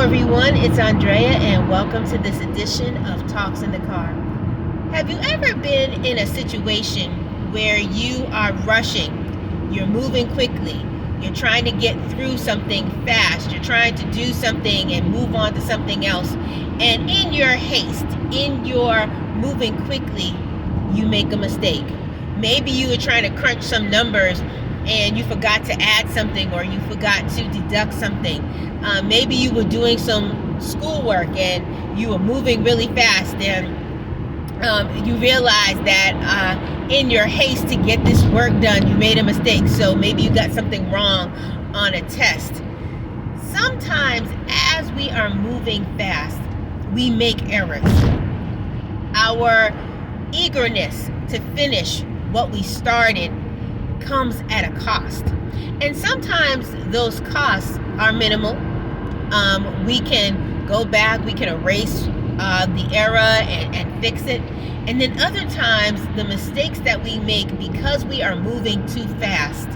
everyone, it's Andrea and welcome to this edition of Talks in the Car. Have you ever been in a situation where you are rushing, you're moving quickly, you're trying to get through something fast, you're trying to do something and move on to something else, and in your haste, in your moving quickly, you make a mistake. Maybe you were trying to crunch some numbers and you forgot to add something or you forgot to deduct something. Maybe you were doing some schoolwork and you were moving really fast and you realized that in your haste to get this work done, you made a mistake. So maybe you got something wrong on a test. Sometimes as we are moving fast, we make errors. Our eagerness to finish what we started comes at a cost. And sometimes those costs are minimal. We can go back, we can erase the error and fix it. And then other times, the mistakes that we make because we are moving too fast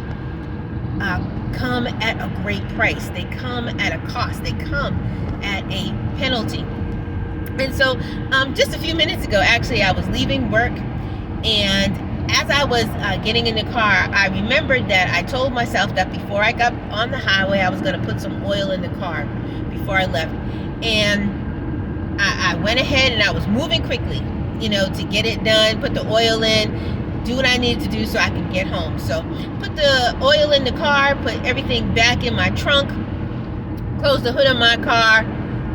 come at a great price. They come at a cost. They come at a penalty. And so just a few minutes ago, actually, I was leaving work, and as I was getting in the car, I remembered that I told myself that before I got on the highway, I was going to put some oil in the car before I left. And I went ahead and I was moving quickly, to get it done, put the oil in, do what I needed to do so I could get home. So put the oil in the car, put everything back in my trunk, closed the hood of my car,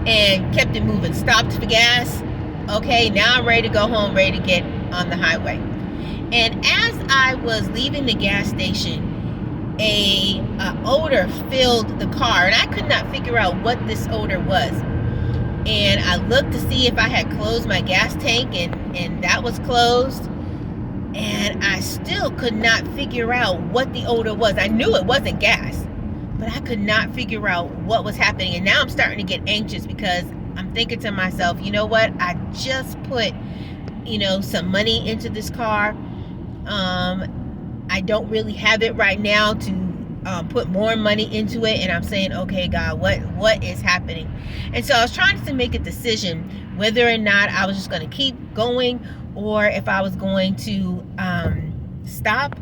and kept it moving. Stopped for gas. Okay, now I'm ready to go home, ready to get on the highway. And as I was leaving the gas station, a odor filled the car, and I could not figure out what this odor was. And I looked to see if I had closed my gas tank, and that was closed. And I still could not figure out what the odor was. I knew it wasn't gas, but I could not figure out what was happening. And now I'm starting to get anxious because I'm thinking to myself, you know what? I just put, some money into this car. I don't really have it right now to put more money into it, and I'm saying, okay, God, what is happening? And so I was trying to make a decision whether or not I was just going to keep going, or if I was going to stop.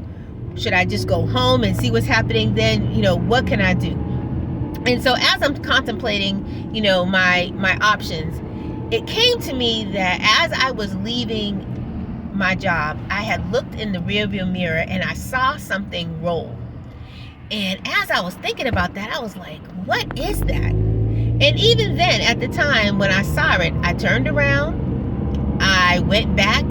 Should I just go home and see what's happening? Then, what can I do? And so as I'm contemplating, my options, it came to me that as I was leaving my job, I had looked in the rearview mirror and I saw something roll. And as I was thinking about that, I was like, what is that? And even then, at the time when I saw it, I turned around, I went back,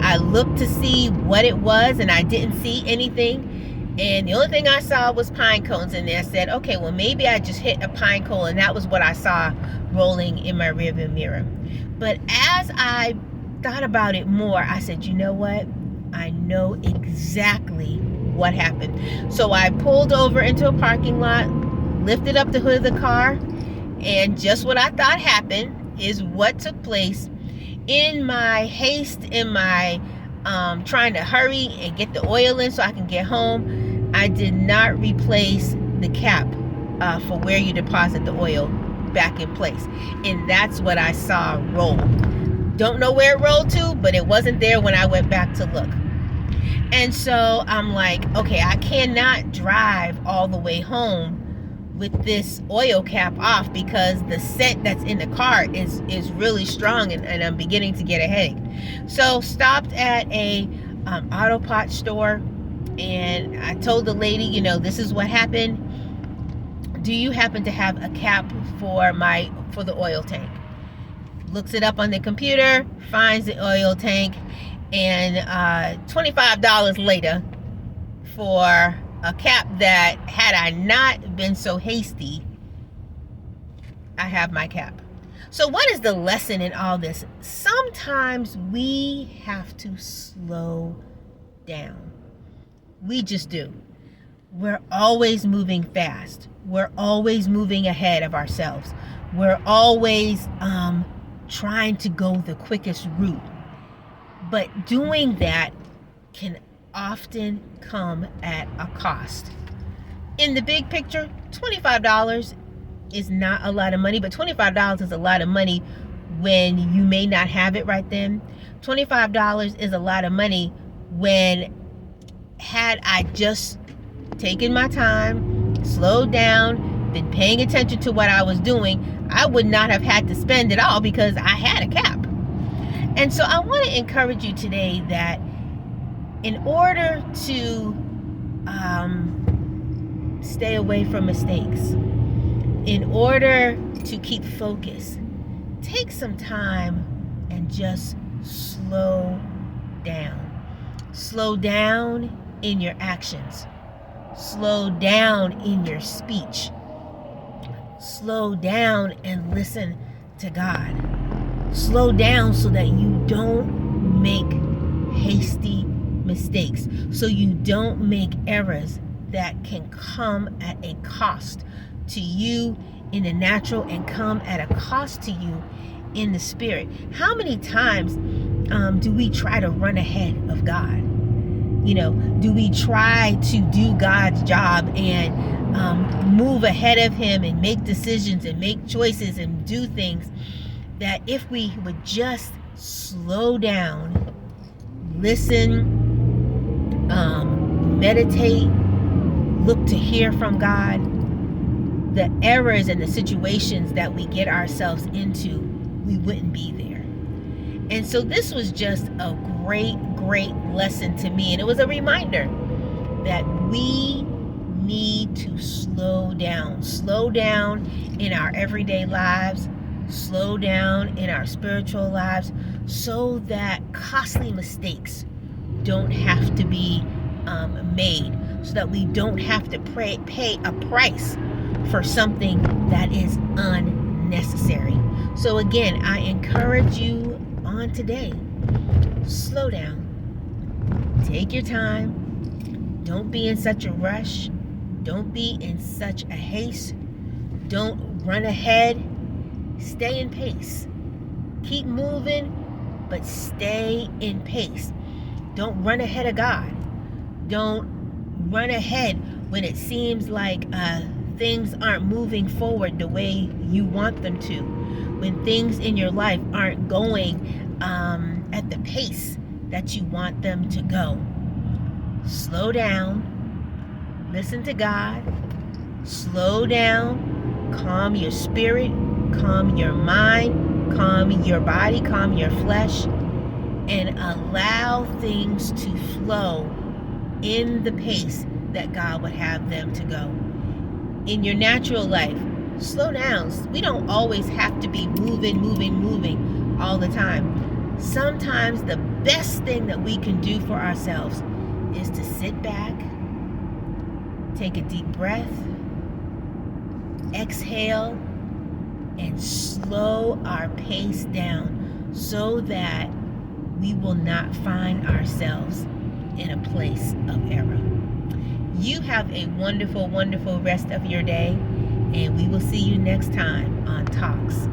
I looked to see what it was, and I didn't see anything. And the only thing I saw was pine cones in there. I said, okay, well, maybe I just hit a pine cone, and that was what I saw rolling in my rearview mirror. But as I thought about it more, I said, you know what? I know exactly what happened. So I pulled over into a parking lot, lifted up the hood of the car, and just what I thought happened is what took place. In my haste, in my trying to hurry and get the oil in so I can get home, I did not replace the cap for where you deposit the oil back in place. And that's what I saw roll. Don't know where it rolled to, but it wasn't there when I went back to look. And so I'm like, okay, I cannot drive all the way home with this oil cap off because the scent that's in the car is really strong, and I'm beginning to get a headache. So stopped at a auto pot store, and I told the lady, this is what happened. Do you happen to have a cap for the oil tank? Looks it up on the computer, finds the oil tank, and $25 later for a cap that, had I not been so hasty, I have my cap. So what is the lesson in all this? Sometimes we have to slow down. We just do. We're always moving fast. We're always moving ahead of ourselves. We're always trying to go the quickest route. But doing that can often come at a cost. In the big picture, $25 is not a lot of money, but $25 is a lot of money when you may not have it right then. $25 is a lot of money when, had I just taken my time, slowed down, been paying attention to what I was doing, I would not have had to spend it all because I had a cap. And so I want to encourage you today that in order to stay away from mistakes, in order to keep focus, take some time and just slow down. Slow down in your actions. Slow down in your speech. Slow down and listen to God. Slow down so that you don't make hasty mistakes, so you don't make errors that can come at a cost to you in the natural and come at a cost to you in the spirit. How many times do we try to run ahead of God? Do we try to do God's job and move ahead of him and make decisions and make choices and do things that if we would just slow down, listen, meditate, look to hear from God, the errors and the situations that we get ourselves into, we wouldn't be there. And so this was just a great lesson to me. And it was a reminder that we need to slow down in our everyday lives, slow down in our spiritual lives, so that costly mistakes don't have to be made, so that we don't have to pay a price for something that is unnecessary. So again, I encourage you on today, slow down, take your time, don't be in such a rush, don't be in such a haste, don't run ahead, stay in pace, keep moving, but stay in pace. Don't run ahead of God. Don't run ahead when it seems like things aren't moving forward the way you want them to, when things in your life aren't going at the pace that you want them to go. Slow down, listen to God, slow down, calm your spirit, calm your mind, calm your body, calm your flesh, and allow things to flow in the pace that God would have them to go. In your natural life, slow down. We don't always have to be moving all the time. Sometimes the best thing that we can do for ourselves is to sit back, take a deep breath, exhale, and slow our pace down so that we will not find ourselves in a place of error. You have a wonderful rest of your day, and we will see you next time on Talks